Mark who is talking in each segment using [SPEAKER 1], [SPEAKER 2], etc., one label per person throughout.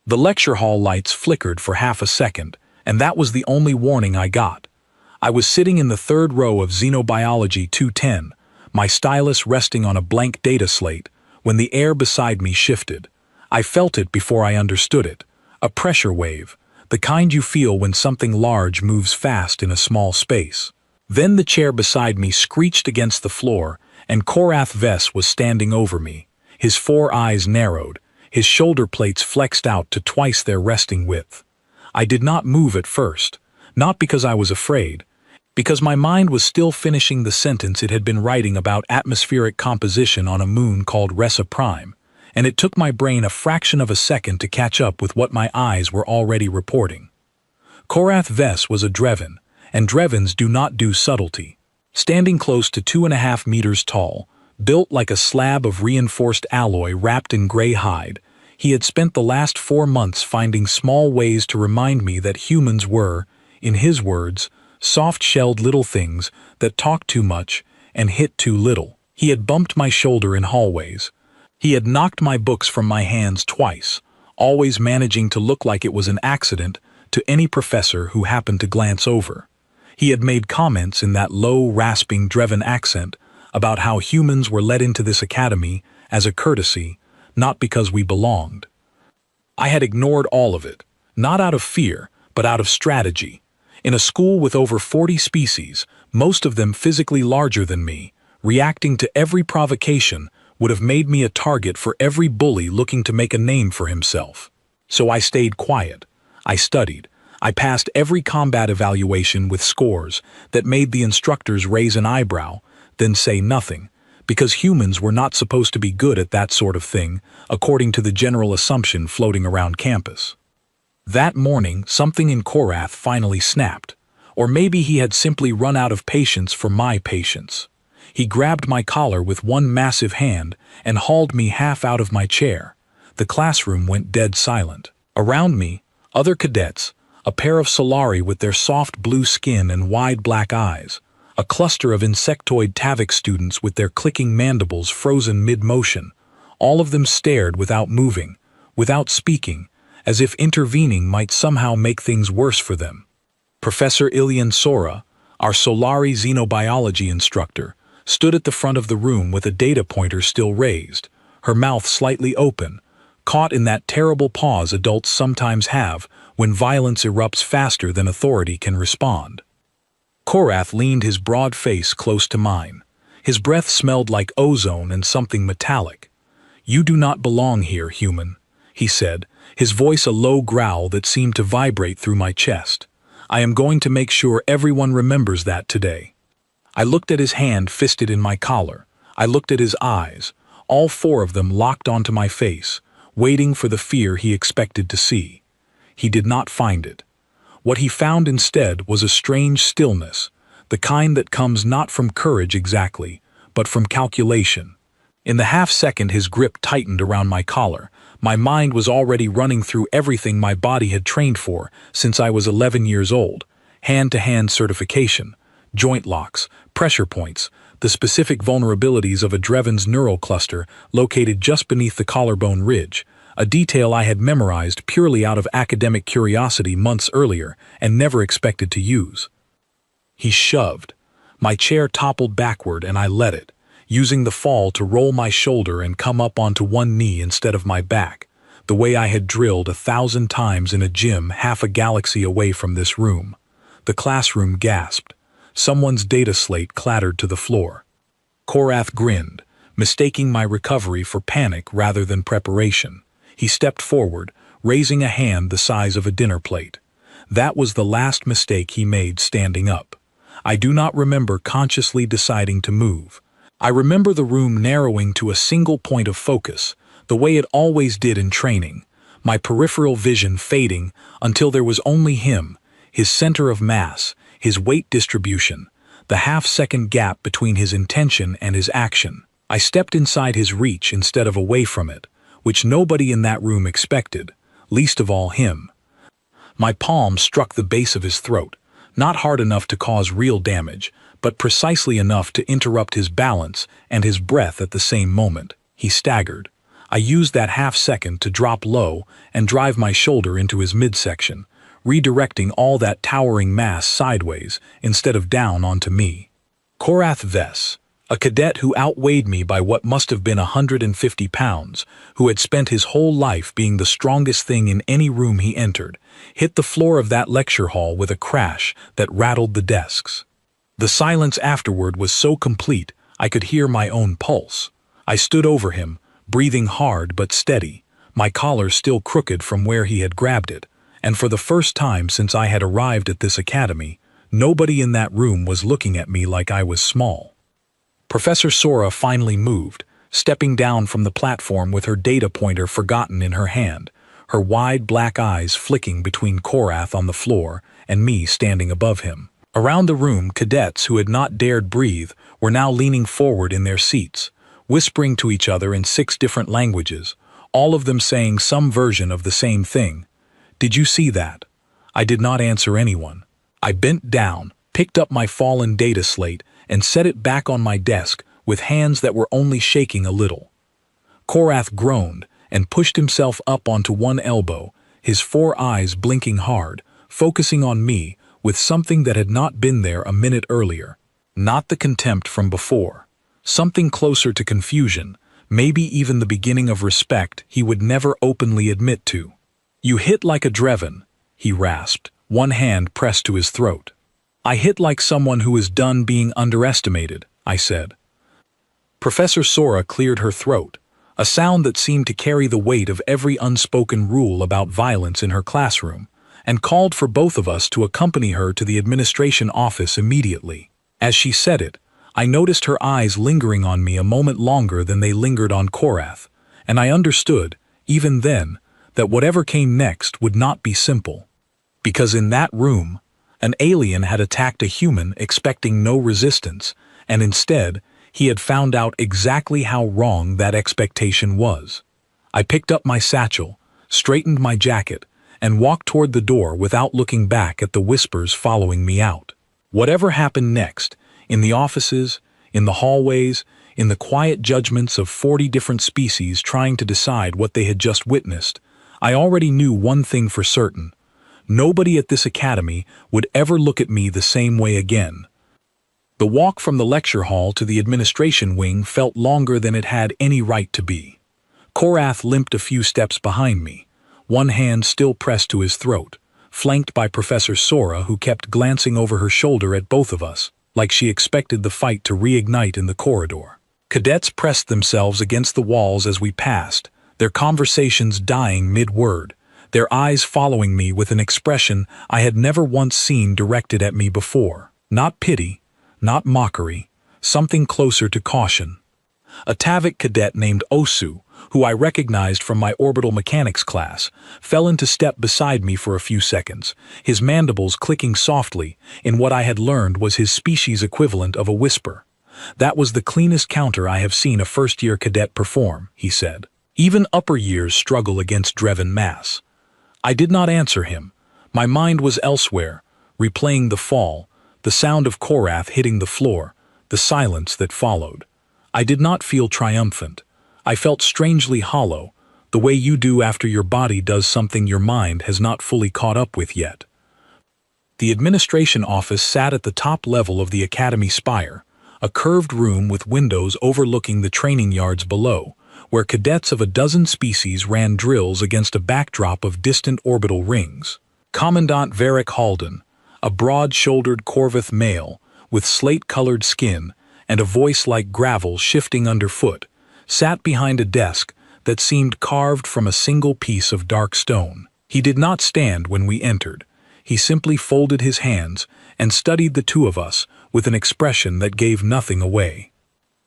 [SPEAKER 1] The lecture hall lights flickered for half a second, and that was the only warning I got. I was sitting in the third row of Xenobiology 210, my stylus resting on a blank data slate, when the air beside me shifted. I felt it before I understood it. A pressure wave, the kind you feel when something large moves fast in a small space. Then the chair beside me screeched against the floor, and Korath Vess was standing over me. His 4 eyes narrowed, his shoulder plates flexed out to twice their resting width. I did not move at first, not because I was afraid, because my mind was still finishing the sentence it had been writing about atmospheric composition on a moon called Ressa Prime, and it took my brain a fraction of a second to catch up with what my eyes were already reporting. Korath Vess was a Dreven, and Drevens do not do subtlety. Standing close to 2.5 meters tall, built like a slab of reinforced alloy wrapped in gray hide, he had spent the last 4 months finding small ways to remind me that humans were, in his words, soft-shelled little things that talked too much and hit too little. He had bumped my shoulder in hallways. He had knocked my books from my hands twice, always managing to look like it was an accident to any professor who happened to glance over. He had made comments in that low, rasping Dreven accent about how humans were let into this academy as a courtesy, not because we belonged. I had ignored all of it, not out of fear, but out of strategy. In a school with over 40 species, most of them physically larger than me, reacting to every provocation would have made me a target for every bully looking to make a name for himself. So I stayed quiet. I studied. I passed every combat evaluation with scores that made the instructors raise an eyebrow, then say nothing, because humans were not supposed to be good at that sort of thing, according to the general assumption floating around campus. That morning, something in Korath finally snapped, or maybe he had simply run out of patience for my patience. He grabbed my collar with one massive hand and hauled me half out of my chair. The classroom went dead silent. Around me, other cadets, a pair of Solari with their soft blue skin and wide black eyes, a cluster of insectoid Tavik students with their clicking mandibles frozen mid-motion. All of them stared without moving, without speaking, as if intervening might somehow make things worse for them. Professor Ilian Sora, our Solari xenobiology instructor, stood at the front of the room with a data pointer still raised, her mouth slightly open, caught in that terrible pause adults sometimes have when violence erupts faster than authority can respond. Korath leaned his broad face close to mine. His breath smelled like ozone and something metallic. "You do not belong here, human," he said, his voice a low growl that seemed to vibrate through my chest. "I am going to make sure everyone remembers that today." I looked at his hand fisted in my collar. I looked at his eyes, all 4 of them locked onto my face, waiting for the fear he expected to see. He did not find it. What he found instead was a strange stillness, the kind that comes not from courage exactly, but from calculation. In the half-second his grip tightened around my collar, my mind was already running through everything my body had trained for since I was 11 years old: hand-to-hand certification, joint locks, pressure points, the specific vulnerabilities of a Dreven's neural cluster located just beneath the collarbone ridge, a detail I had memorized purely out of academic curiosity months earlier and never expected to use. He shoved. My chair toppled backward and I let it, using the fall to roll my shoulder and come up onto one knee instead of my back, the way I had drilled 1,000 times in a gym half a galaxy away from this room. The classroom gasped. Someone's data slate clattered to the floor. Korath grinned, mistaking my recovery for panic rather than preparation. He stepped forward, raising a hand the size of a dinner plate. That was the last mistake he made standing up. I do not remember consciously deciding to move. I remember the room narrowing to a single point of focus, the way it always did in training, my peripheral vision fading until there was only him, his center of mass, his weight distribution, the half-second gap between his intention and his action. I stepped inside his reach instead of away from it, which nobody in that room expected, least of all him. My palm struck the base of his throat, not hard enough to cause real damage, but precisely enough to interrupt his balance and his breath at the same moment. He staggered. I used that half-second to drop low and drive my shoulder into his midsection, redirecting all that towering mass sideways instead of down onto me. Korath Vess, a cadet who outweighed me by what must have been 150 pounds, who had spent his whole life being the strongest thing in any room he entered, hit the floor of that lecture hall with a crash that rattled the desks. The silence afterward was so complete I could hear my own pulse. I stood over him, breathing hard but steady, my collar still crooked from where he had grabbed it, and for the first time since I had arrived at this academy, nobody in that room was looking at me like I was small. Professor Sora finally moved, stepping down from the platform with her data pointer forgotten in her hand, her wide black eyes flicking between Korath on the floor and me standing above him. Around the room, cadets who had not dared breathe were now leaning forward in their seats, whispering to each other in 6 different languages, all of them saying some version of the same thing. "Did you see that?" I did not answer anyone. I bent down, picked up my fallen data slate, and set it back on my desk with hands that were only shaking a little. Korath groaned and pushed himself up onto one elbow, his 4 eyes blinking hard, focusing on me with something that had not been there a minute earlier. Not the contempt from before. Something closer to confusion, maybe even the beginning of respect he would never openly admit to. "You hit like a Dreven," he rasped, one hand pressed to his throat. "I hit like someone who is done being underestimated," I said. Professor Sora cleared her throat, a sound that seemed to carry the weight of every unspoken rule about violence in her classroom, and called for both of us to accompany her to the administration office immediately. As she said it, I noticed her eyes lingering on me a moment longer than they lingered on Korath, and I understood, even then, that whatever came next would not be simple. Because in that room, an alien had attacked a human expecting no resistance, and instead, he had found out exactly how wrong that expectation was. I picked up my satchel, straightened my jacket, and walked toward the door without looking back at the whispers following me out. Whatever happened next, in the offices, in the hallways, in the quiet judgments of 40 different species trying to decide what they had just witnessed, I already knew one thing for certain. Nobody at this academy would ever look at me the same way again. The walk from the lecture hall to the administration wing felt longer than it had any right to be. Korath limped a few steps behind me, one hand still pressed to his throat, flanked by Professor Sora, who kept glancing over her shoulder at both of us, like she expected the fight to reignite in the corridor. Cadets pressed themselves against the walls as we passed, their conversations dying mid-word, their eyes following me with an expression I had never once seen directed at me before. Not pity, not mockery, something closer to caution. A Tavik cadet named Osu, who I recognized from my orbital mechanics class, fell into step beside me for a few seconds, his mandibles clicking softly in what I had learned was his species equivalent of a whisper. "That was the cleanest counter I have seen a first-year cadet perform," he said. "Even upper years struggle against Dreven mass." I did not answer him. My mind was elsewhere, replaying the fall, the sound of Korath hitting the floor, the silence that followed. I did not feel triumphant. I felt strangely hollow, the way you do after your body does something your mind has not fully caught up with yet. The administration office sat at the top level of the academy spire, a curved room with windows overlooking the training yards below, where cadets of a dozen species ran drills against a backdrop of distant orbital rings. Commandant Varric Halden, a broad-shouldered Corvith male, with slate-colored skin and a voice like gravel shifting underfoot, sat behind a desk that seemed carved from a single piece of dark stone. He did not stand when we entered. He simply folded his hands and studied the two of us with an expression that gave nothing away.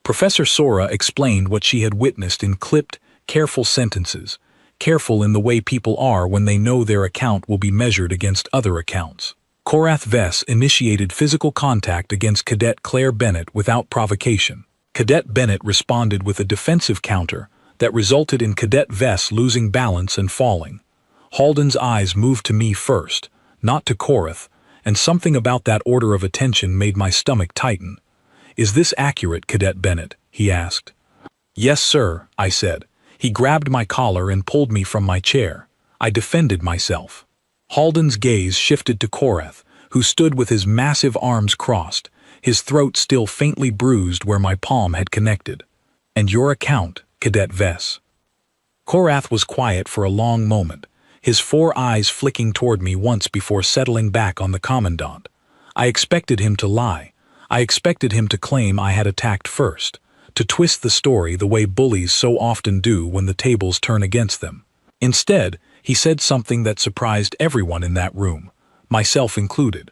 [SPEAKER 1] Professor Sora explained what she had witnessed in clipped, careful sentences, careful in the way people are when they know their account will be measured against other accounts. Korath Vess initiated physical contact against Cadet Claire Bennett without provocation. Cadet Bennett responded with a defensive counter that resulted in Cadet Vess losing balance and falling. Halden's eyes moved to me first, not to Korath, and something about that order of attention made my stomach tighten. "Is this accurate, Cadet Bennett?" he asked. "Yes, sir," I said. He grabbed my collar and pulled me from my chair. I defended myself. Halden's gaze shifted to Korath, who stood with his massive arms crossed, his throat still faintly bruised where my palm had connected. "And your account, Cadet Vess." Korath was quiet for a long moment, his 4 eyes flicking toward me once before settling back on the commandant. I expected him to lie. I expected him to claim I had attacked first, to twist the story the way bullies so often do when the tables turn against them. Instead, he said something that surprised everyone in that room, myself included.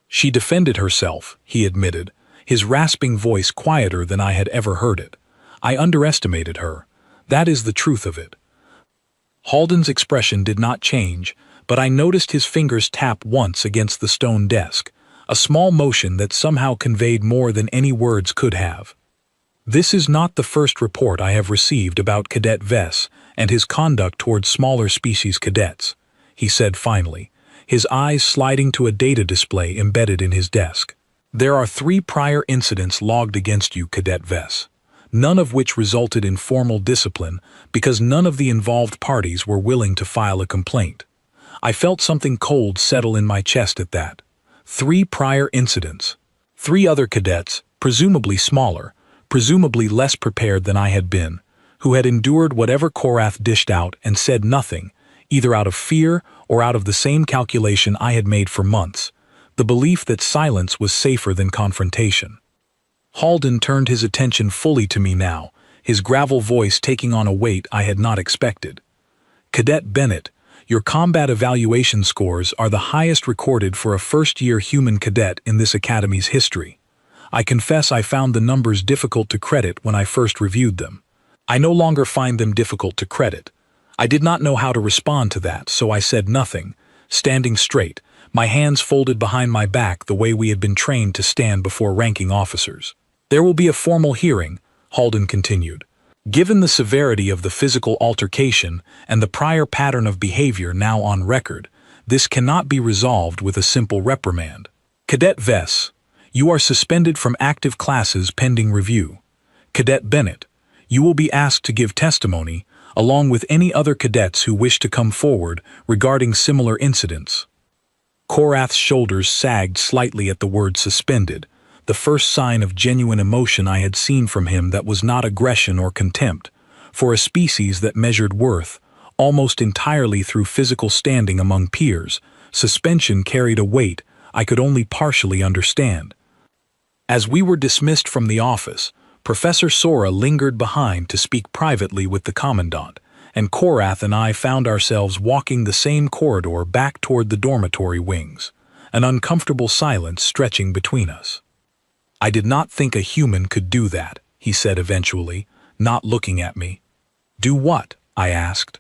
[SPEAKER 1] "She defended herself," he admitted, his rasping voice quieter than I had ever heard it. "I underestimated her. That is the truth of it." Halden's expression did not change, but I noticed his fingers tap once against the stone desk, a small motion that somehow conveyed more than any words could have. "This is not the first report I have received about Cadet Vess and his conduct towards smaller species cadets," he said finally, his eyes sliding to a data display embedded in his desk. "There are 3 prior incidents logged against you, Cadet Vess, none of which resulted in formal discipline because none of the involved parties were willing to file a complaint." I felt something cold settle in my chest at that. 3 prior incidents. 3 other cadets, presumably smaller, presumably less prepared than I had been, who had endured whatever Korath dished out and said nothing, either out of fear or out of the same calculation I had made for months, the belief that silence was safer than confrontation. Halden turned his attention fully to me now, his gravel voice taking on a weight I had not expected. "Cadet Bennett, your combat evaluation scores are the highest recorded for a first-year human cadet in this academy's history. I confess I found the numbers difficult to credit when I first reviewed them. I no longer find them difficult to credit. I did not know how to respond to that, so I said nothing, standing straight, my hands folded behind my back the way we had been trained to stand before ranking officers. "There will be a formal hearing," Halden continued. "Given the severity of the physical altercation and the prior pattern of behavior now on record, this cannot be resolved with a simple reprimand. Cadet Vess, you are suspended from active classes pending review. Cadet Bennett, you will be asked to give testimony, along with any other cadets who wish to come forward regarding similar incidents." Korath's shoulders sagged slightly at the word suspended, the first sign of genuine emotion I had seen from him that was not aggression or contempt. For a species that measured worth, almost entirely through physical standing among peers, suspension carried a weight I could only partially understand. As we were dismissed from the office, Professor Sora lingered behind to speak privately with the commandant, and Korath and I found ourselves walking the same corridor back toward the dormitory wings, an uncomfortable silence stretching between us. "I did not think a human could do that," he said eventually, not looking at me. "Do what?" I asked.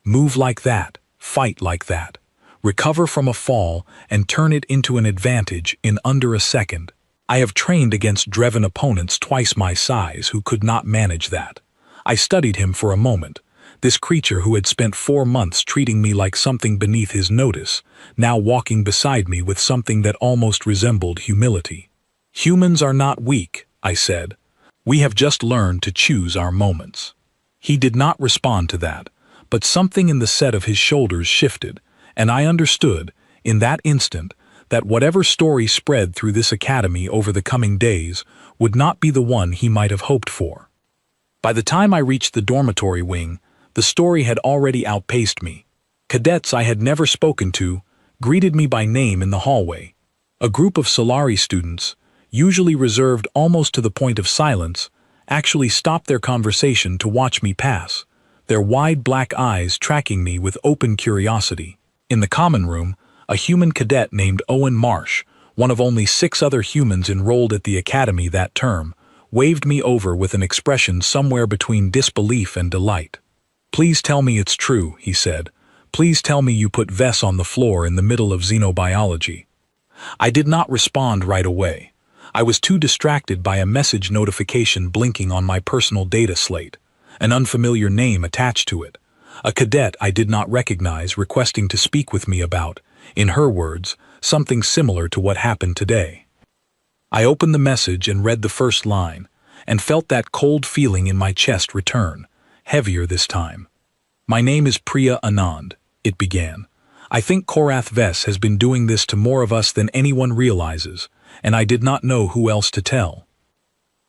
[SPEAKER 1] "Move like that, fight like that, recover from a fall and turn it into an advantage in under a second. I have trained against driven opponents twice my size who could not manage that." I studied him for a moment, this creature who had spent 4 months treating me like something beneath his notice, now walking beside me with something that almost resembled humility. "Humans are not weak," I said. "We have just learned to choose our moments." He did not respond to that, but something in the set of his shoulders shifted, and I understood, in that instant, that whatever story spread through this academy over the coming days would not be the one he might have hoped for. By the time I reached the dormitory wing, the story had already outpaced me. Cadets I had never spoken to greeted me by name in the hallway. A group of Solari students, usually reserved almost to the point of silence, actually stopped their conversation to watch me pass, their wide black eyes tracking me with open curiosity. In the common room, a human cadet named Owen Marsh, one of only 6 other humans enrolled at the academy that term, waved me over with an expression somewhere between disbelief and delight. "Please tell me it's true," he said. "Please tell me you put Vess on the floor in the middle of xenobiology." I did not respond right away. I was too distracted by a message notification blinking on my personal data slate, an unfamiliar name attached to it, a cadet I did not recognize requesting to speak with me about, in her words, something similar to what happened today. I opened the message and read the first line, and felt that cold feeling in my chest return, heavier this time. "My name is Priya Anand," it began. "I think Korath Ves has been doing this to more of us than anyone realizes, and I did not know who else to tell."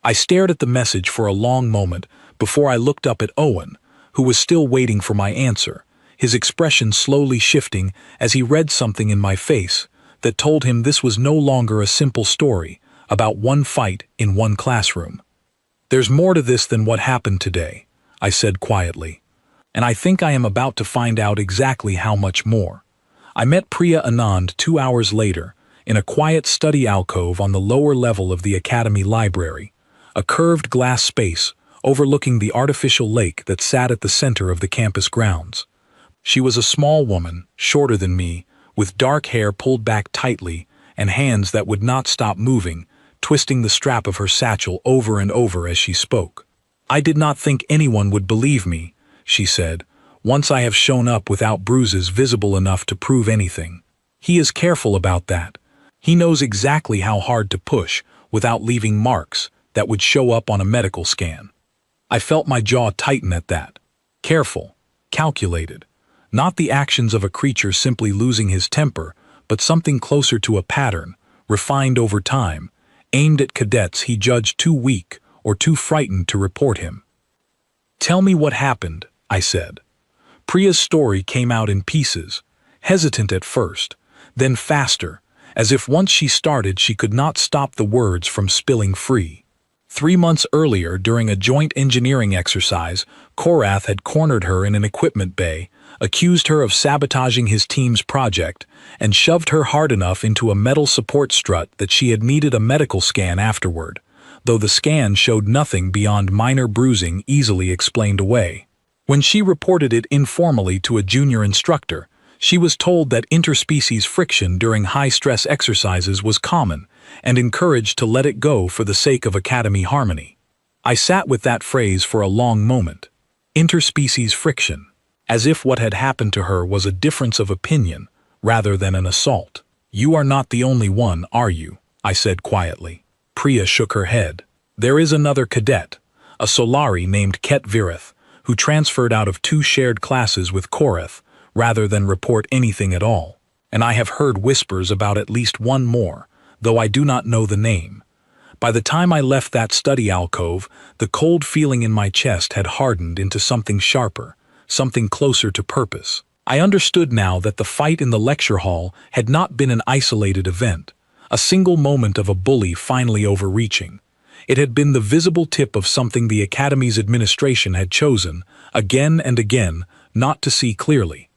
[SPEAKER 1] I stared at the message for a long moment before I looked up at Owen, who was still waiting for my answer, his expression slowly shifting as he read something in my face that told him this was no longer a simple story about one fight in one classroom. "There's more to this than what happened today," I said quietly, "and I think I am about to find out exactly how much more." I met Priya Anand 2 hours later in a quiet study alcove on the lower level of the Academy Library, a curved glass space overlooking the artificial lake that sat at the center of the campus grounds. She was a small woman, shorter than me, with dark hair pulled back tightly and hands that would not stop moving, twisting the strap of her satchel over and over as she spoke. "I did not think anyone would believe me," she said, "once I have shown up without bruises visible enough to prove anything. He is careful about that. He knows exactly how hard to push without leaving marks that would show up on a medical scan." I felt my jaw tighten at that. Careful, calculated. Not the actions of a creature simply losing his temper, but something closer to a pattern, refined over time, aimed at cadets he judged too weak or too frightened to report him. "Tell me what happened," I said. Priya's story came out in pieces, hesitant at first, then faster, as if once she started she could not stop the words from spilling free. 3 months earlier, during a joint engineering exercise, Korath had cornered her in an equipment bay, accused her of sabotaging his team's project, and shoved her hard enough into a metal support strut that she had needed a medical scan afterward, though the scan showed nothing beyond minor bruising easily explained away. When she reported it informally to a junior instructor, she was told that interspecies friction during high-stress exercises was common and encouraged to let it go for the sake of academy harmony. I sat with that phrase for a long moment. Interspecies friction, as if what had happened to her was a difference of opinion rather than an assault. "You are not the only one, are you?" I said quietly. Priya shook her head. "There is another cadet, a Solari named Ket Virith, who transferred out of 2 shared classes with Korath rather than report anything at all. And I have heard whispers about at least one more, though I do not know the name." By the time I left that study alcove, the cold feeling in my chest had hardened into something sharper, something closer to purpose. I understood now that the fight in the lecture hall had not been an isolated event, a single moment of a bully finally overreaching. It had been the visible tip of something the Academy's administration had chosen, again and again, not to see clearly.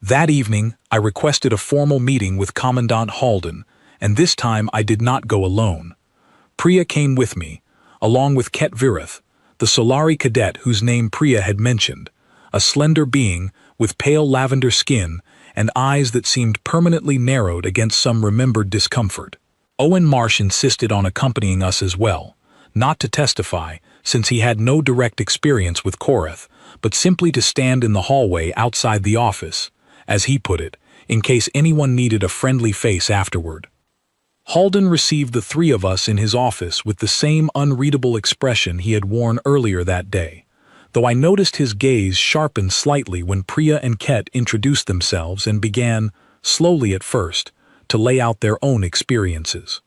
[SPEAKER 1] That evening, I requested a formal meeting with Commandant Halden, and this time I did not go alone. Priya came with me, along with Ket Virith, the Solari cadet whose name Priya had mentioned, a slender being with pale lavender skin and eyes that seemed permanently narrowed against some remembered discomfort. Owen Marsh insisted on accompanying us as well, not to testify, since he had no direct experience with Korath, but simply to stand in the hallway outside the office, as he put it, in case anyone needed a friendly face afterward. Halden received the 3 of us in his office with the same unreadable expression he had worn earlier that day, though I noticed his gaze sharpen slightly when Priya and Ket introduced themselves and began, slowly at first, to lay out their own experiences.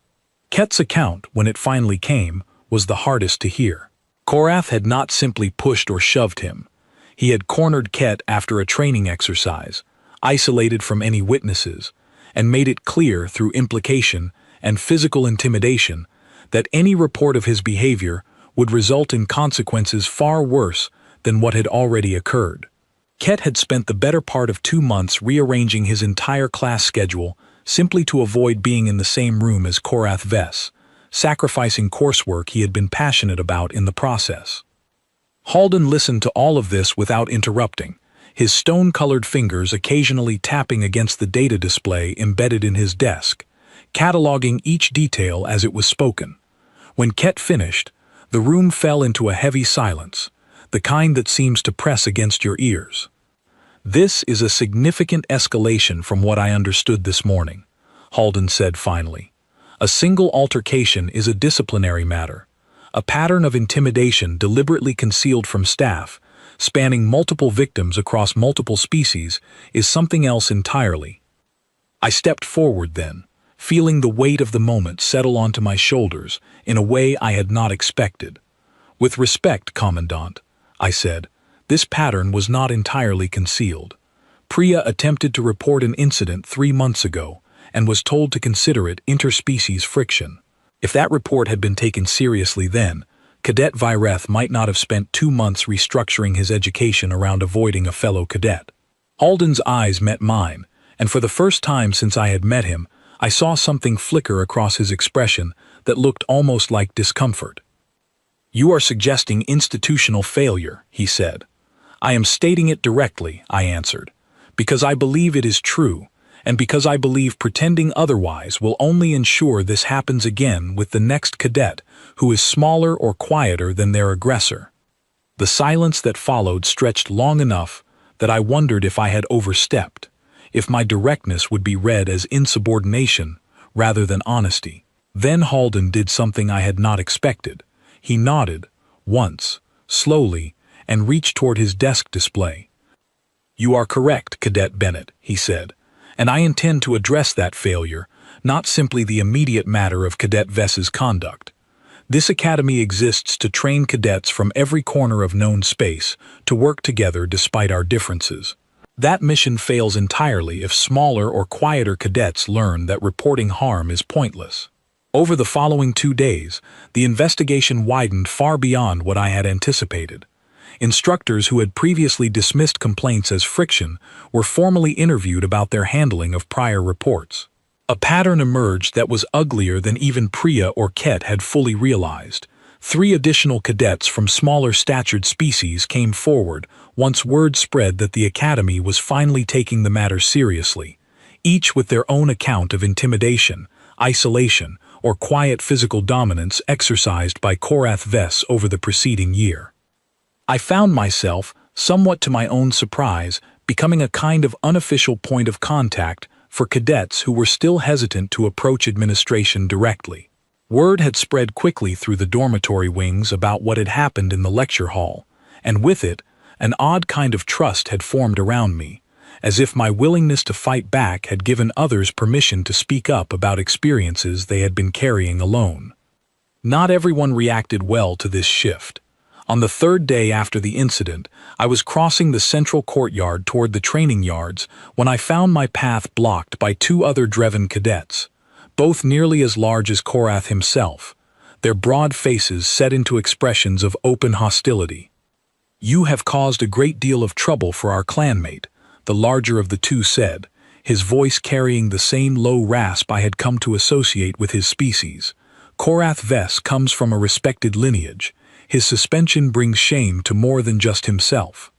[SPEAKER 1] Ket's account, when it finally came, was the hardest to hear. Korath had not simply pushed or shoved him. He had cornered Ket after a training exercise, isolated from any witnesses, and made it clear through implication and physical intimidation that any report of his behavior would result in consequences far worse than what had already occurred. Ket had spent the better part of 2 months rearranging his entire class schedule simply to avoid being in the same room as Korath Ves, sacrificing coursework he had been passionate about in the process. Halden listened to all of this without interrupting, his stone-colored fingers occasionally tapping against the data display embedded in his desk, cataloging each detail as it was spoken. When Ket finished, the room fell into a heavy silence, the kind that seems to press against your ears. "This is a significant escalation from what I understood this morning," Halden said finally. "A single altercation is a disciplinary matter, a pattern of intimidation deliberately concealed from staff, spanning multiple victims across multiple species, is something else entirely. I stepped forward then, feeling the weight of the moment settle onto my shoulders in a way I had not expected. "With respect, Commandant," I said, "this pattern was not entirely concealed. Priya attempted to report an incident 3 months ago and was told to consider it interspecies friction. If that report had been taken seriously then, Cadet Vireth might not have spent 2 months restructuring his education around avoiding a fellow cadet." Halden's eyes met mine, and for the first time since I had met him, I saw something flicker across his expression that looked almost like discomfort. "You are suggesting institutional failure," he said. "I am stating it directly," I answered, "because I believe it is true, and because I believe pretending otherwise will only ensure this happens again with the next cadet who is smaller or quieter than their aggressor." The silence that followed stretched long enough that I wondered if I had overstepped, if my directness would be read as insubordination rather than honesty. Then Halden did something I had not expected. He nodded, once, slowly, and reached toward his desk display. "You are correct, Cadet Bennett," he said, "and I intend to address that failure, not simply the immediate matter of Cadet Vess's conduct. This academy exists to train cadets from every corner of known space to work together despite our differences. That mission fails entirely if smaller or quieter cadets learn that reporting harm is pointless." Over the following 2 days, the investigation widened far beyond what I had anticipated. Instructors who had previously dismissed complaints as friction were formally interviewed about their handling of prior reports. A pattern emerged that was uglier than even Priya or Ket had fully realized. 3 additional cadets from smaller statured species came forward once word spread that the academy was finally taking the matter seriously, each with their own account of intimidation, isolation, or quiet physical dominance exercised by Korath Vess over the preceding year. I found myself, somewhat to my own surprise, becoming a kind of unofficial point of contact for cadets who were still hesitant to approach administration directly. Word had spread quickly through the dormitory wings about what had happened in the lecture hall, and with it, an odd kind of trust had formed around me, as if my willingness to fight back had given others permission to speak up about experiences they had been carrying alone. Not everyone reacted well to this shift. On the 3rd day after the incident, I was crossing the central courtyard toward the training yards when I found my path blocked by 2 other Dreven cadets, both nearly as large as Korath himself, their broad faces set into expressions of open hostility. "You have caused a great deal of trouble for our clanmate," the larger of the 2 said, his voice carrying the same low rasp I had come to associate with his species. "Korath Vess comes from a respected lineage. His suspension brings shame to more than just himself."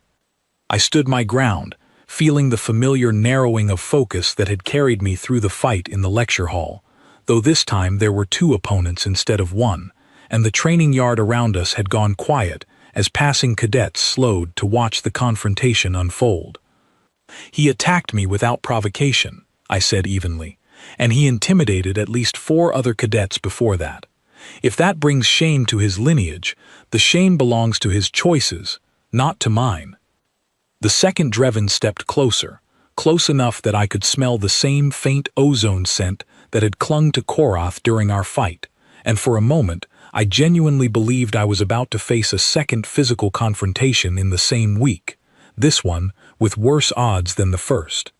[SPEAKER 1] I stood my ground, feeling the familiar narrowing of focus that had carried me through the fight in the lecture hall, though this time there were 2 opponents instead of 1, and the training yard around us had gone quiet as passing cadets slowed to watch the confrontation unfold. "He attacked me without provocation," I said evenly, "and he intimidated at least 4 other cadets before that. If that brings shame to his lineage, the shame belongs to his choices, not to mine." The second Dreven stepped closer, close enough that I could smell the same faint ozone scent that had clung to Korath during our fight, and for a moment I genuinely believed I was about to face a second physical confrontation in the same week, this one with worse odds than the first.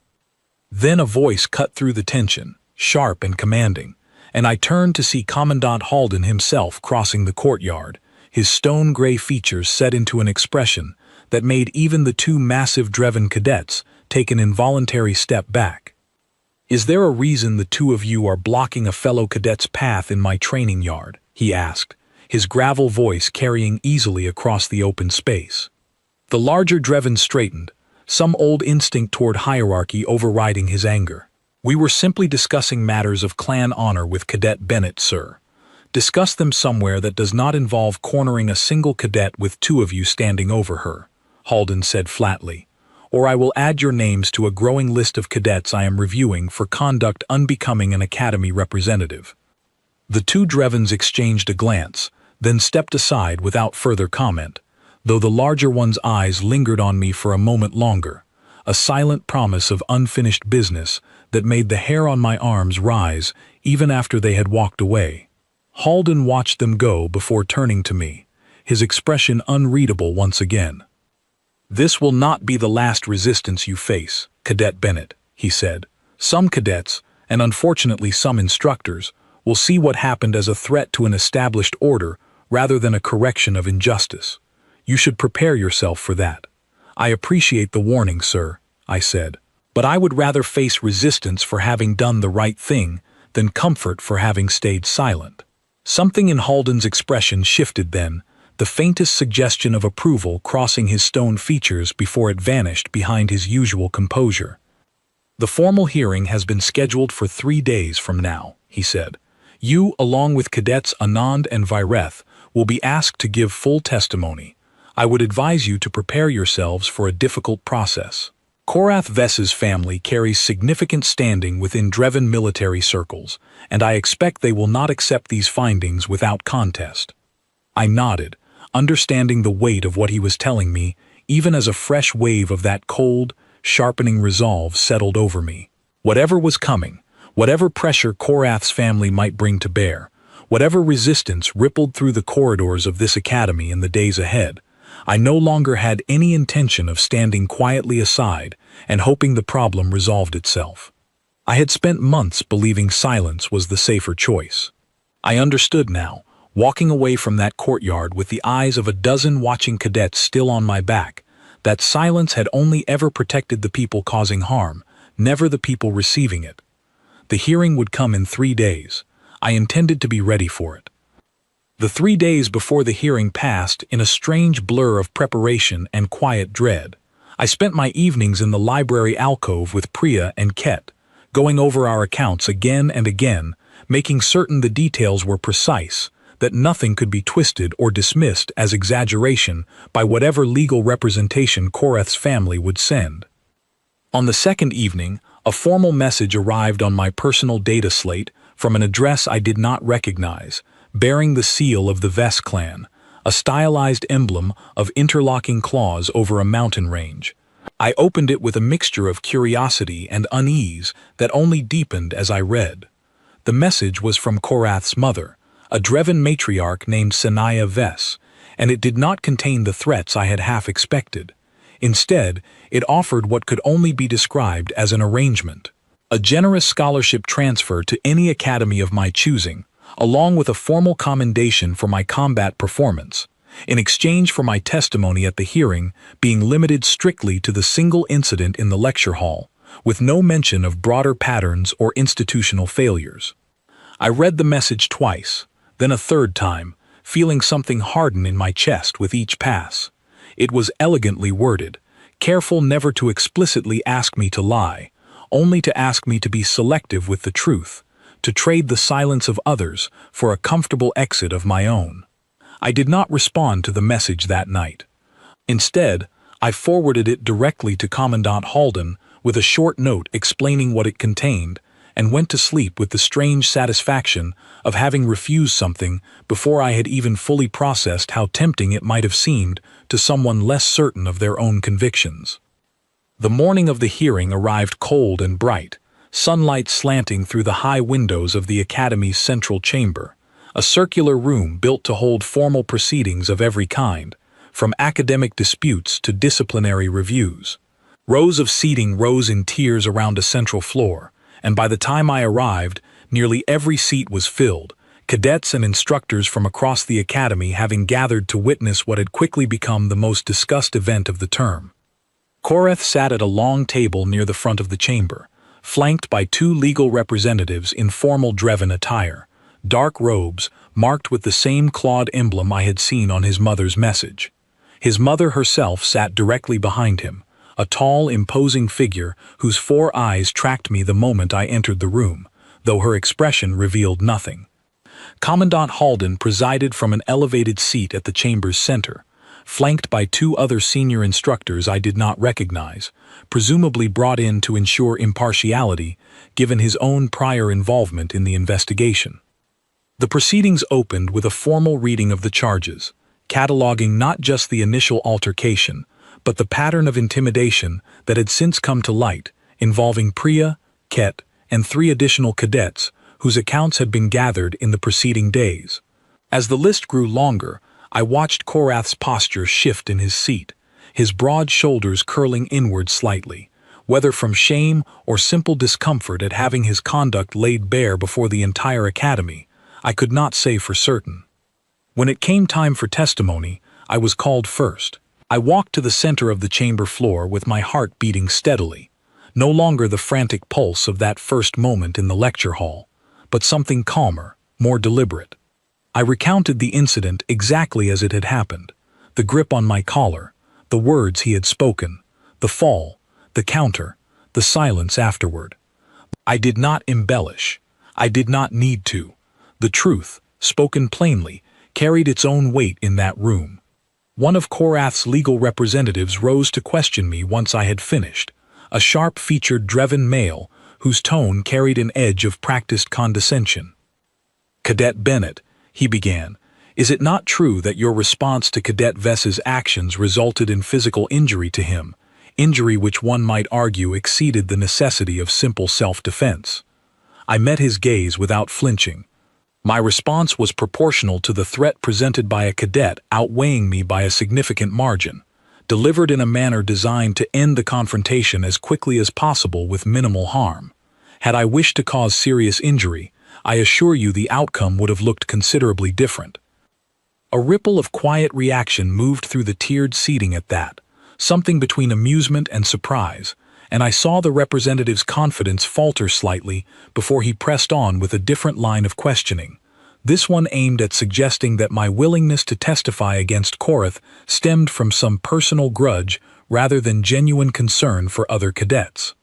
[SPEAKER 1] Then a voice cut through the tension, sharp and commanding, and I turned to see Commandant Halden himself crossing the courtyard, his stone-gray features set into an expression that made even the 2 massive Dreven cadets take an involuntary step back. "Is there a reason the 2 of you are blocking a fellow cadet's path in my training yard?" he asked, his gravel voice carrying easily across the open space. The larger Dreven straightened, some old instinct toward hierarchy overriding his anger. "We were simply discussing matters of clan honor with Cadet Bennett, sir. Discuss them somewhere that does not involve cornering a single cadet with 2 of you standing over her," Halden said flatly, "or I will add your names to a growing list of cadets I am reviewing for conduct unbecoming an academy representative." The 2 Drevens exchanged a glance, then stepped aside without further comment, though the larger one's eyes lingered on me for a moment longer, a silent promise of unfinished business that made the hair on my arms rise even after they had walked away. Halden watched them go before turning to me, his expression unreadable once again. "This will not be the last resistance you face, Cadet Bennett," he said. "Some cadets, and unfortunately some instructors, will see what happened as a threat to an established order rather than a correction of injustice. You should prepare yourself for that." "I appreciate the warning, sir," I said, "but I would rather face resistance for having done the right thing than comfort for having stayed silent." Something in Halden's expression shifted then, the faintest suggestion of approval crossing his stone features before it vanished behind his usual composure. "The formal hearing has been scheduled for 3 days from now," he said. "You, along with Cadets Anand and Vireth, will be asked to give full testimony. I would advise you to prepare yourselves for a difficult process. Korath Vess's family carries significant standing within Dreven military circles, and I expect they will not accept these findings without contest." I nodded, understanding the weight of what he was telling me, even as a fresh wave of that cold, sharpening resolve settled over me. Whatever was coming, whatever pressure Korath's family might bring to bear, whatever resistance rippled through the corridors of this academy in the days ahead, I no longer had any intention of standing quietly aside and hoping the problem resolved itself. I had spent months believing silence was the safer choice. I understood now, walking away from that courtyard with the eyes of a dozen watching cadets still on my back, that silence had only ever protected the people causing harm, never the people receiving it. The hearing would come in 3 days. I intended to be ready for it. The 3 days before the hearing passed in a strange blur of preparation and quiet dread. I spent my evenings in the library alcove with Priya and Ket, going over our accounts again and again, making certain the details were precise, that nothing could be twisted or dismissed as exaggeration by whatever legal representation Korath's family would send. On the second evening, a formal message arrived on my personal data slate from an address I did not recognize, bearing the seal of the Vess clan, a stylized emblem of interlocking claws over a mountain range. I opened it with a mixture of curiosity and unease that only deepened as I read. The message was from Korath's mother, a Dreven matriarch named Sanaya Vess, and it did not contain the threats I had half expected. Instead, it offered what could only be described as an arrangement, a generous scholarship transfer to any academy of my choosing, along with a formal commendation for my combat performance, in exchange for my testimony at the hearing being limited strictly to the single incident in the lecture hall, with no mention of broader patterns or institutional failures. I read the message twice, then a third time, feeling something harden in my chest with each pass. It was elegantly worded, careful never to explicitly ask me to lie, only to ask me to be selective with the truth, to trade the silence of others for a comfortable exit of my own. I did not respond to the message that night. Instead, I forwarded it directly to Commandant Halden with a short note explaining what it contained, and went to sleep with the strange satisfaction of having refused something before I had even fully processed how tempting it might have seemed to someone less certain of their own convictions. The morning of the hearing arrived cold and bright, sunlight slanting through the high windows of the Academy's central chamber, a circular room built to hold formal proceedings of every kind, from academic disputes to disciplinary reviews. Rows of seating rose in tiers around a central floor, and by the time I arrived, nearly every seat was filled, cadets and instructors from across the Academy having gathered to witness what had quickly become the most discussed event of the term. Korath sat at a long table near the front of the chamber, flanked by 2 legal representatives in formal Dreven attire, dark robes marked with the same clawed emblem I had seen on his mother's message. His mother herself sat directly behind him, a tall, imposing figure whose 4 eyes tracked me the moment I entered the room, though her expression revealed nothing. Commandant Halden presided from an elevated seat at the chamber's center, flanked by 2 other senior instructors I did not recognize, presumably brought in to ensure impartiality, given his own prior involvement in the investigation. The proceedings opened with a formal reading of the charges. cataloging not just the initial altercation, but the pattern of intimidation that had since come to light, involving Priya, Ket, and 3 additional cadets whose accounts had been gathered in the preceding days. As the list grew longer, I watched Korath's posture shift in his seat, his broad shoulders curling inward slightly, whether from shame or simple discomfort at having his conduct laid bare before the entire academy, I could not say for certain. When it came time for testimony, I was called first. I walked to the center of the chamber floor with my heart beating steadily, no longer the frantic pulse of that first moment in the lecture hall, but something calmer, more deliberate. I recounted the incident exactly as it had happened, the grip on my collar, the words he had spoken, the fall, the counter, the silence afterward. I did not embellish. I did not need to. The truth, spoken plainly, carried its own weight in that room. One of Korath's legal representatives rose to question me once I had finished, a sharp-featured Dreven male whose tone carried an edge of practiced condescension. "Cadet Bennett," he began, "is it not true that your response to Cadet Vess's actions resulted in physical injury to him, injury which one might argue exceeded the necessity of simple self-defense?" I met his gaze without flinching. My response was proportional to the threat presented by a cadet outweighing me by a significant margin, delivered in a manner designed to end the confrontation as quickly as possible with minimal harm. Had I wished to cause serious injury, I assure you the outcome would have looked considerably different. A ripple of quiet reaction moved through the tiered seating at that, something between amusement and surprise, and I saw the representative's confidence falter slightly before he pressed on with a different line of questioning, this one aimed at suggesting that my willingness to testify against Korath stemmed from some personal grudge rather than genuine concern for other cadets.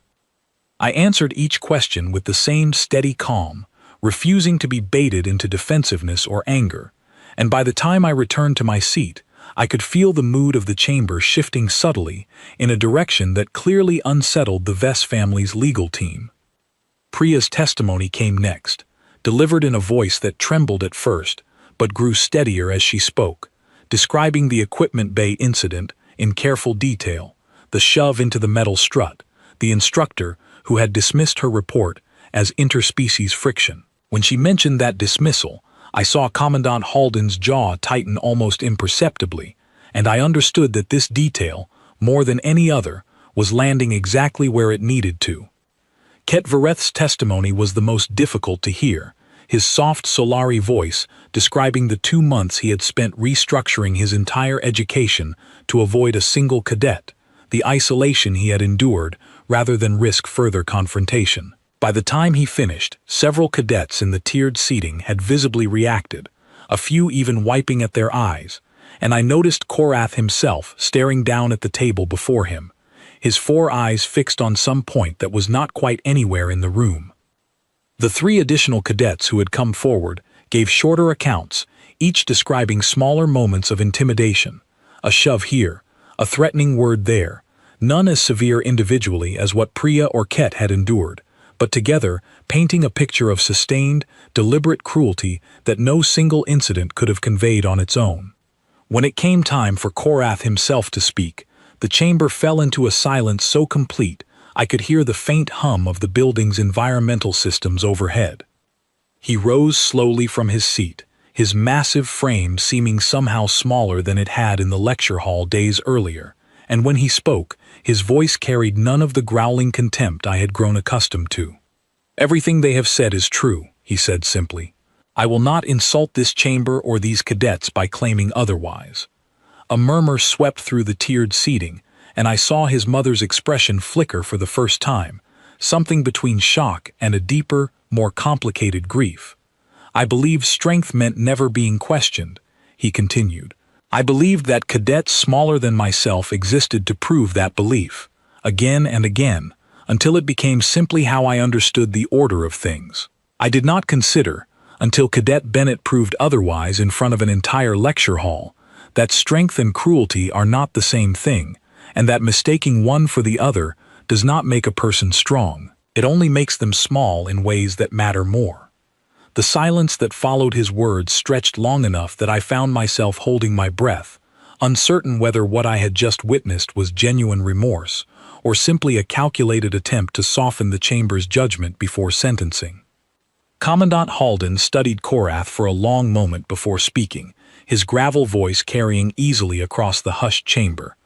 [SPEAKER 1] I answered each question with the same steady calm, refusing to be baited into defensiveness or anger, and by the time I returned to my seat, I could feel the mood of the chamber shifting subtly in a direction that clearly unsettled the Vess family's legal team. Priya's testimony came next, delivered in a voice that trembled at first, but grew steadier as she spoke, describing the equipment bay incident in careful detail, the shove into the metal strut, the instructor who had dismissed her report as interspecies friction. When she mentioned that dismissal, I saw Commandant Halden's jaw tighten almost imperceptibly, and I understood that this detail, more than any other, was landing exactly where it needed to. Ket Vareth's testimony was the most difficult to hear, his soft Solari voice describing the 2 months he had spent restructuring his entire education to avoid a single cadet, the isolation he had endured rather than risk further confrontation. By the time he finished, several cadets in the tiered seating had visibly reacted, a few even wiping at their eyes, and I noticed Korath himself staring down at the table before him, his 4 eyes fixed on some point that was not quite anywhere in the room. The 3 additional cadets who had come forward gave shorter accounts, each describing smaller moments of intimidation, a shove here, a threatening word there, none as severe individually as what Priya or Ket had endured, but together painting a picture of sustained, deliberate cruelty that no single incident could have conveyed on its own. When it came time for Korath himself to speak, the chamber fell into a silence so complete I could hear the faint hum of the building's environmental systems overhead. He rose slowly from his seat, his massive frame seeming somehow smaller than it had in the lecture hall days earlier, and when he spoke, his voice carried none of the growling contempt I had grown accustomed to. "Everything they have said is true," he said simply. "I will not insult this chamber or these cadets by claiming otherwise." A murmur swept through the tiered seating, and I saw his mother's expression flicker for the first time, something between shock and a deeper, more complicated grief. "I believed strength meant never being questioned," he continued. "I believed that cadets smaller than myself existed to prove that belief, again and again, until it became simply how I understood the order of things. I did not consider, until Cadet Bennett proved otherwise in front of an entire lecture hall, that strength and cruelty are not the same thing, and that mistaking one for the other does not make a person strong. It only makes them small in ways that matter more. The silence that followed his words stretched long enough that I found myself holding my breath, uncertain whether what I had just witnessed was genuine remorse or simply a calculated attempt to soften the chamber's judgment before sentencing. Commandant Halden studied Korath for a long moment before speaking, his gravel voice carrying easily across the hushed chamber.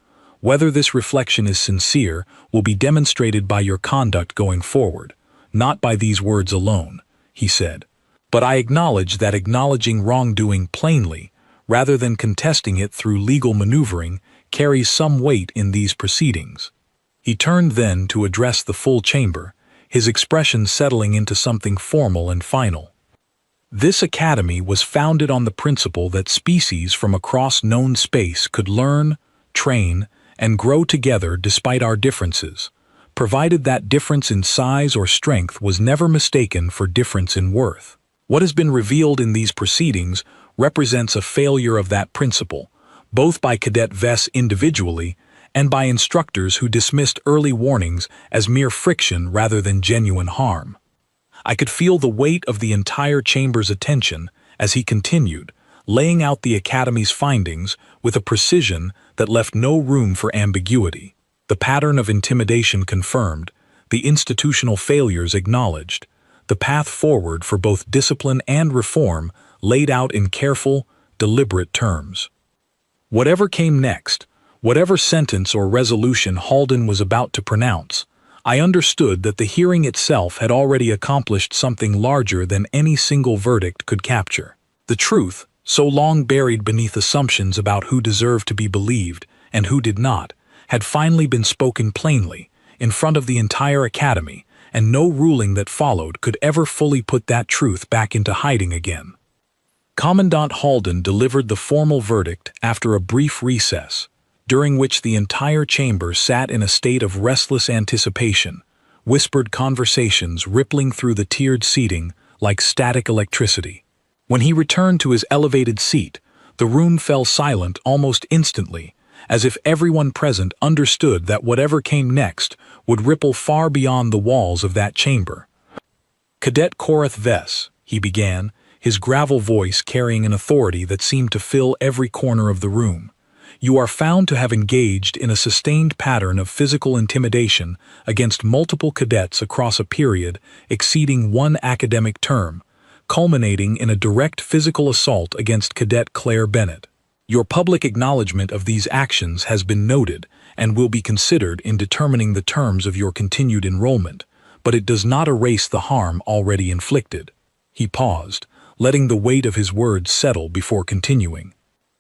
[SPEAKER 1] Whether this reflection is sincere will be demonstrated by your conduct going forward, not by these words alone, he said. But I acknowledge that acknowledging wrongdoing plainly, rather than contesting it through legal maneuvering, carries some weight in these proceedings. He turned then to address the full chamber, his expression settling into something formal and final. This academy was founded on the principle that species from across known space could learn, train, and grow together despite our differences, provided that difference in size or strength was never mistaken for difference in worth. What has been revealed in these proceedings represents a failure of that principle, both by Cadet Vess individually and by instructors who dismissed early warnings as mere friction rather than genuine harm. I could feel the weight of the entire chamber's attention as he continued, laying out the Academy's findings with a precision that left no room for ambiguity. The pattern of intimidation confirmed, the institutional failures acknowledged, the path forward for both discipline and reform laid out in careful, deliberate terms. Whatever came next, whatever sentence or resolution Halden was about to pronounce, I understood that the hearing itself had already accomplished something larger than any single verdict could capture. The truth, so long buried beneath assumptions about who deserved to be believed and who did not, had finally been spoken plainly, in front of the entire Academy, and no ruling that followed could ever fully put that truth back into hiding again. Commandant Halden delivered the formal verdict after a brief recess, during which the entire chamber sat in a state of restless anticipation, whispered conversations rippling through the tiered seating like static electricity. When he returned to his elevated seat, the room fell silent almost instantly, as if everyone present understood that whatever came next would ripple far beyond the walls of that chamber. "Cadet Korath Vess," he began, his gravel voice carrying an authority that seemed to fill every corner of the room. "You are found to have engaged in a sustained pattern of physical intimidation against multiple cadets across a period exceeding one academic term, culminating in a direct physical assault against Cadet Claire Bennett. Your public acknowledgement of these actions has been noted and will be considered in determining the terms of your continued enrollment, but it does not erase the harm already inflicted." He paused, letting the weight of his words settle before continuing.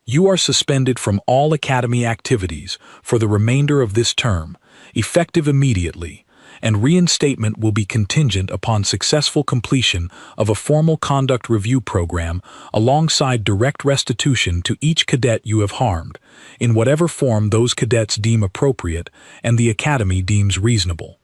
[SPEAKER 1] "You are suspended from all Academy activities for the remainder of this term, effective immediately, and reinstatement will be contingent upon successful completion of a formal conduct review program alongside direct restitution to each cadet you have harmed, in whatever form those cadets deem appropriate and the Academy deems reasonable."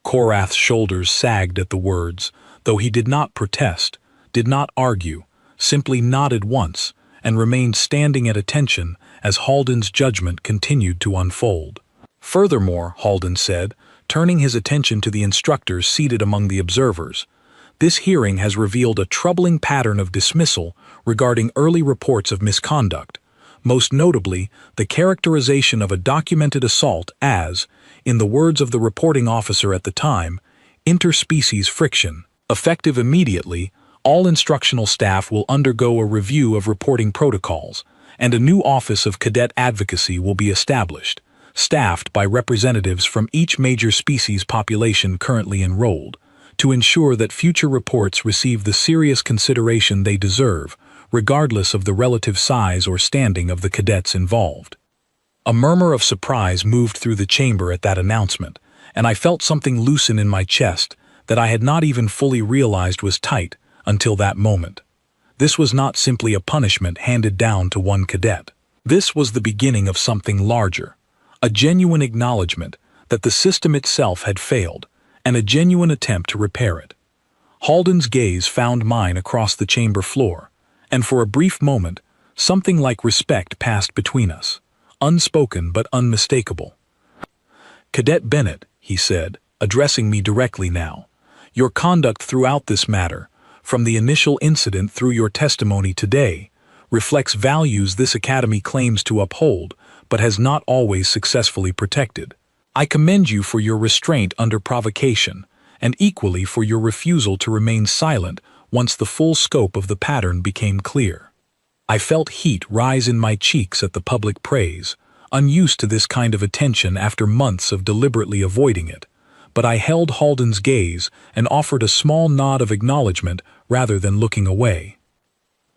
[SPEAKER 1] Korath's shoulders sagged at the words, though he did not protest, did not argue, simply nodded once, and remained standing at attention as Halden's judgment continued to unfold. "Furthermore," Halden said, turning his attention to the instructors seated among the observers, "this hearing has revealed a troubling pattern of dismissal regarding early reports of misconduct, most notably the characterization of a documented assault as, in the words of the reporting officer at the time, interspecies friction. Effective immediately, all instructional staff will undergo a review of reporting protocols, and a new Office of Cadet Advocacy will be established, staffed by representatives from each major species population currently enrolled, to ensure that future reports receive the serious consideration they deserve, regardless of the relative size or standing of the cadets involved." A murmur of surprise moved through the chamber at that announcement, and I felt something loosen in my chest that I had not even fully realized was tight until that moment. This was not simply a punishment handed down to one cadet. This was the beginning of something larger, a genuine acknowledgement that the system itself had failed, and a genuine attempt to repair it. Halden's gaze found mine across the chamber floor, and for a brief moment, something like respect passed between us, unspoken but unmistakable. "Cadet Bennett," he said, addressing me directly now, "your conduct throughout this matter, from the initial incident through your testimony today, reflects values this academy claims to uphold, but has not always successfully protected. I commend you for your restraint under provocation, and equally for your refusal to remain silent once the full scope of the pattern became clear. I felt heat rise in my cheeks at the public praise, unused to this kind of attention after months of deliberately avoiding it, but I held Halden's gaze and offered a small nod of acknowledgement rather than looking away.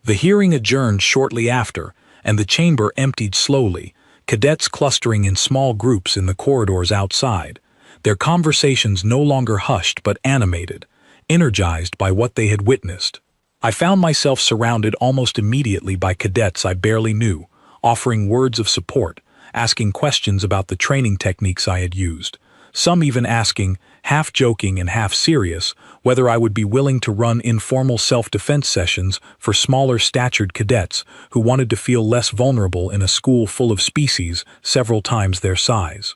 [SPEAKER 1] The hearing adjourned shortly after, and the chamber emptied slowly, cadets clustering in small groups in the corridors outside, their conversations no longer hushed but animated, energized by what they had witnessed. I found myself surrounded almost immediately by cadets I barely knew, offering words of support, asking questions about the training techniques I had used, some even asking, half joking and half serious, whether I would be willing to run informal self-defense sessions for smaller-statured cadets who wanted to feel less vulnerable in a school full of species several times their size.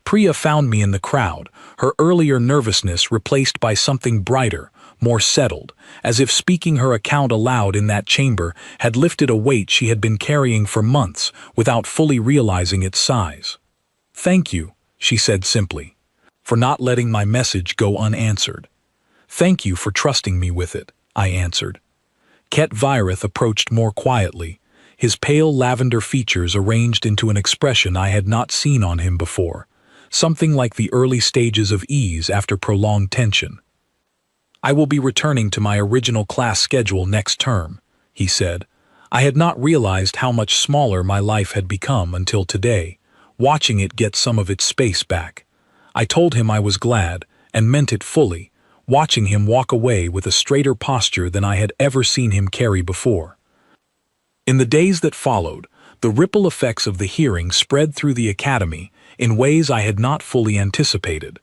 [SPEAKER 1] Priya found me in the crowd, her earlier nervousness replaced by something brighter, more settled, as if speaking her account aloud in that chamber had lifted a weight she had been carrying for months without fully realizing its size. "Thank you," she said simply, "for not letting my message go unanswered." "Thank you for trusting me with it," I answered. Ket Virith approached more quietly, his pale lavender features arranged into an expression I had not seen on him before, something like the early stages of ease after prolonged tension. "I will be returning to my original class schedule next term," he said. I had not realized how much smaller my life had become until today, watching it get some of its space back. I told him I was glad, and meant it fully, watching him walk away with a straighter posture than I had ever seen him carry before. In the days that followed, the ripple effects of the hearing spread through the academy in ways I had not fully anticipated.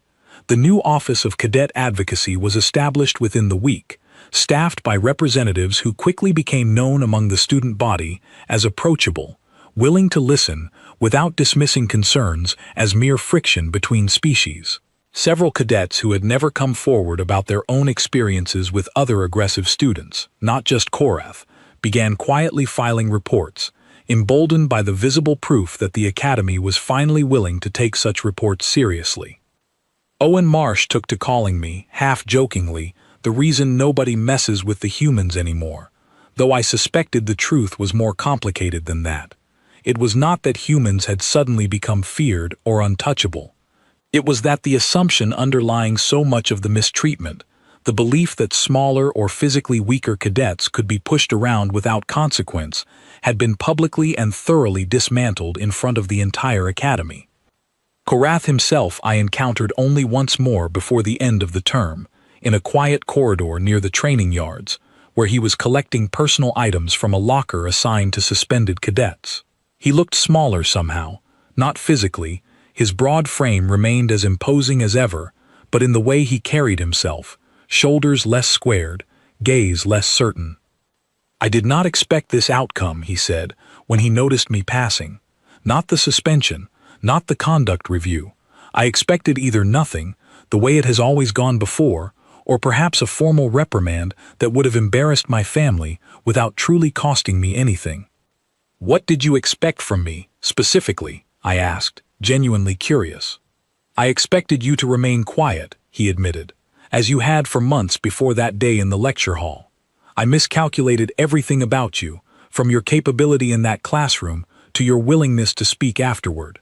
[SPEAKER 1] The new Office of Cadet Advocacy was established within the week, staffed by representatives who quickly became known among the student body as approachable, willing to listen without dismissing concerns as mere friction between species. Several cadets who had never come forward about their own experiences with other aggressive students, not just Korath, began quietly filing reports, emboldened by the visible proof that the academy was finally willing to take such reports seriously. Owen Marsh took to calling me, half-jokingly, the reason nobody messes with the humans anymore, though I suspected the truth was more complicated than that. It was not that humans had suddenly become feared or untouchable. It was that the assumption underlying so much of the mistreatment, the belief that smaller or physically weaker cadets could be pushed around without consequence, had been publicly and thoroughly dismantled in front of the entire academy. Korath himself I encountered only once more before the end of the term, in a quiet corridor near the training yards, where he was collecting personal items from a locker assigned to suspended cadets. He looked smaller somehow, not physically. His broad frame remained as imposing as ever, but in the way he carried himself, shoulders less squared, gaze less certain. "I did not expect this outcome," he said, when he noticed me passing. "Not the suspension, not the conduct review. I expected either nothing, the way it has always gone before, or perhaps a formal reprimand that would have embarrassed my family without truly costing me anything." "What did you expect from me, specifically?" I asked, genuinely curious. "I expected you to remain quiet," he admitted, "as you had for months before that day in the lecture hall. I miscalculated everything about you, from your capability in that classroom to your willingness to speak afterward."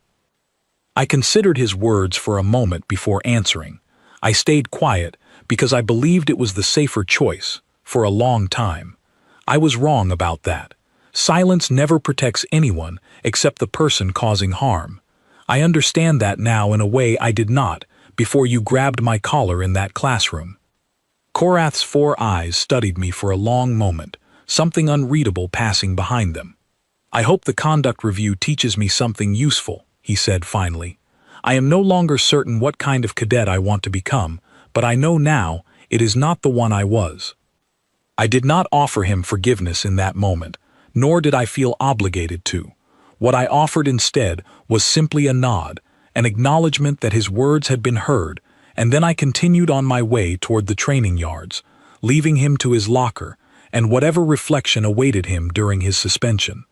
[SPEAKER 1] I considered his words for a moment before answering. I stayed quiet because I believed it was the safer choice, for a long time. I was wrong about that. Silence never protects anyone except the person causing harm. I understand that now in a way I did not before you grabbed my collar in that classroom. Korath's 4 eyes studied me for a long moment, something unreadable passing behind them. "I hope the conduct review teaches me something useful," he said finally. "I am no longer certain what kind of cadet I want to become, but I know now it is not the one I was." I did not offer him forgiveness in that moment, nor did I feel obligated to. What I offered instead was simply a nod, an acknowledgement that his words had been heard, and then I continued on my way toward the training yards, leaving him to his locker and whatever reflection awaited him during his suspension.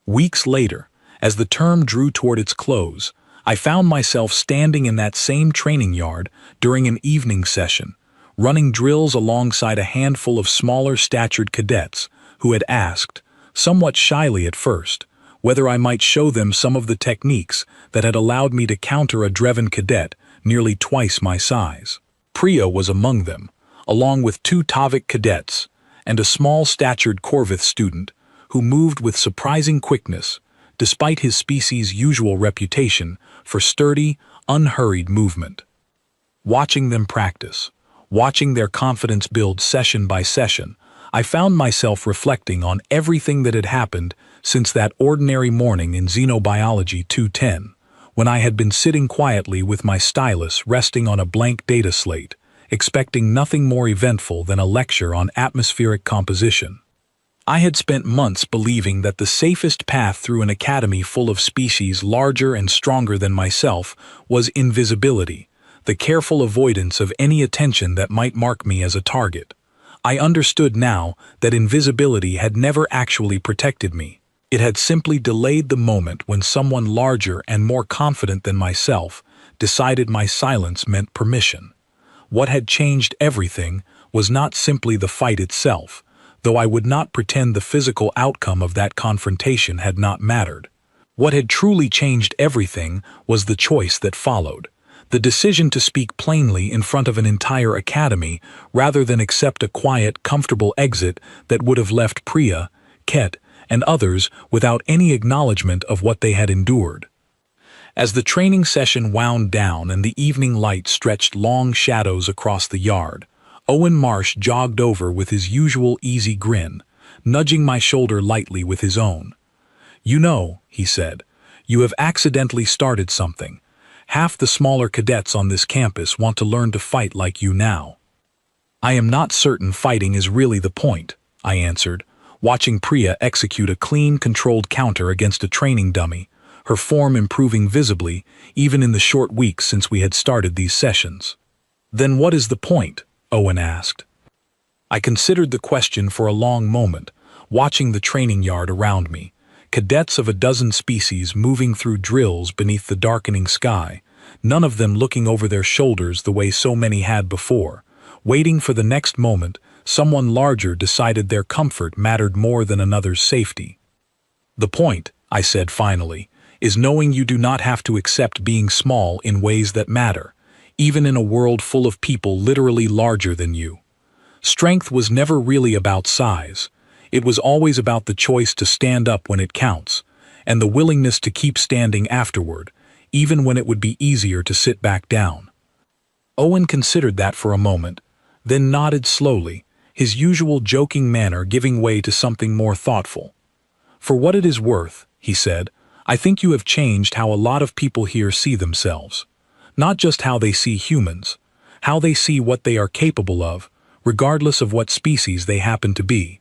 [SPEAKER 1] Weeks later, as the term drew toward its close, I found myself standing in that same training yard during an evening session, running drills alongside a handful of smaller-statured cadets who had asked, somewhat shyly at first, whether I might show them some of the techniques that had allowed me to counter a Dreven cadet nearly twice my size. Priya was among them, along with 2 Tavik cadets and a small-statured Corvith student who moved with surprising quickness, despite his species' usual reputation for sturdy, unhurried movement. Watching them practice, watching their confidence build session by session, I found myself reflecting on everything that had happened since that ordinary morning in Xenobiology 210, when I had been sitting quietly with my stylus resting on a blank data slate, expecting nothing more eventful than a lecture on atmospheric composition. I had spent months believing that the safest path through an academy full of species larger and stronger than myself was invisibility, the careful avoidance of any attention that might mark me as a target. I understood now that invisibility had never actually protected me. It had simply delayed the moment when someone larger and more confident than myself decided my silence meant permission. What had changed everything was not simply the fight itself, though I would not pretend the physical outcome of that confrontation had not mattered. What had truly changed everything was the choice that followed, the decision to speak plainly in front of an entire academy rather than accept a quiet, comfortable exit that would have left Priya, Ket, and others without any acknowledgement of what they had endured. As the training session wound down and the evening light stretched long shadows across the yard, Owen Marsh jogged over with his usual easy grin, nudging my shoulder lightly with his own. "You know," he said, "you have accidentally started something. Half the smaller cadets on this campus want to learn to fight like you now." "I am not certain fighting is really the point," I answered, watching Priya execute a clean, controlled counter against a training dummy, her form improving visibly even in the short weeks since we had started these sessions. "Then what is the point?" Owen asked. I considered the question for a long moment, watching the training yard around me, cadets of a dozen species moving through drills beneath the darkening sky, none of them looking over their shoulders the way so many had before, waiting for the next moment someone larger decided their comfort mattered more than another's safety. "The point," I said finally, "is knowing you do not have to accept being small in ways that matter, even in a world full of people literally larger than you. Strength was never really about size. It was always about the choice to stand up when it counts, and the willingness to keep standing afterward, even when it would be easier to sit back down." Owen considered that for a moment, then nodded slowly, his usual joking manner giving way to something more thoughtful. "For what it is worth," he said, "I think you have changed how a lot of people here see themselves. Not just how they see humans, how they see what they are capable of, regardless of what species they happen to be."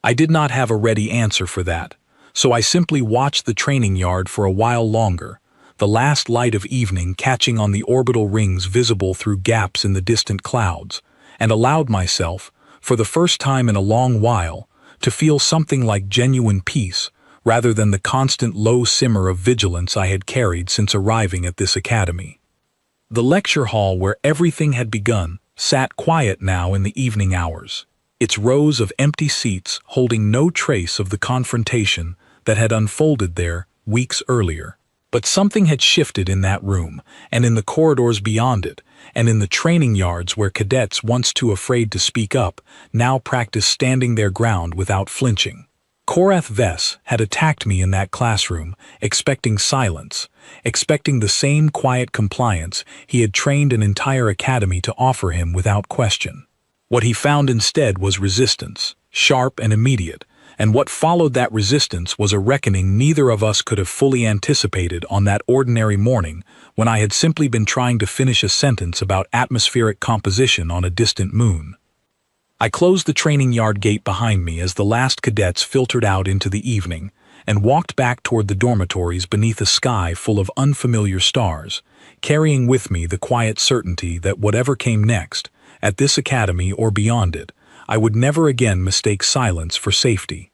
[SPEAKER 1] I did not have a ready answer for that, so I simply watched the training yard for a while longer, the last light of evening catching on the orbital rings visible through gaps in the distant clouds, and allowed myself, for the first time in a long while, to feel something like genuine peace, rather than the constant low simmer of vigilance I had carried since arriving at this academy. The lecture hall where everything had begun sat quiet now in the evening hours, its rows of empty seats holding no trace of the confrontation that had unfolded there weeks earlier. But something had shifted in that room, and in the corridors beyond it, and in the training yards where cadets once too afraid to speak up now practiced standing their ground without flinching. Korath Vess had attacked me in that classroom, expecting silence, expecting the same quiet compliance he had trained an entire academy to offer him without question. What he found instead was resistance, sharp and immediate, and what followed that resistance was a reckoning neither of us could have fully anticipated on that ordinary morning when I had simply been trying to finish a sentence about atmospheric composition on a distant moon. I closed the training yard gate behind me as the last cadets filtered out into the evening and walked back toward the dormitories beneath a sky full of unfamiliar stars, carrying with me the quiet certainty that whatever came next, At this academy or beyond it, I would never again mistake silence for safety.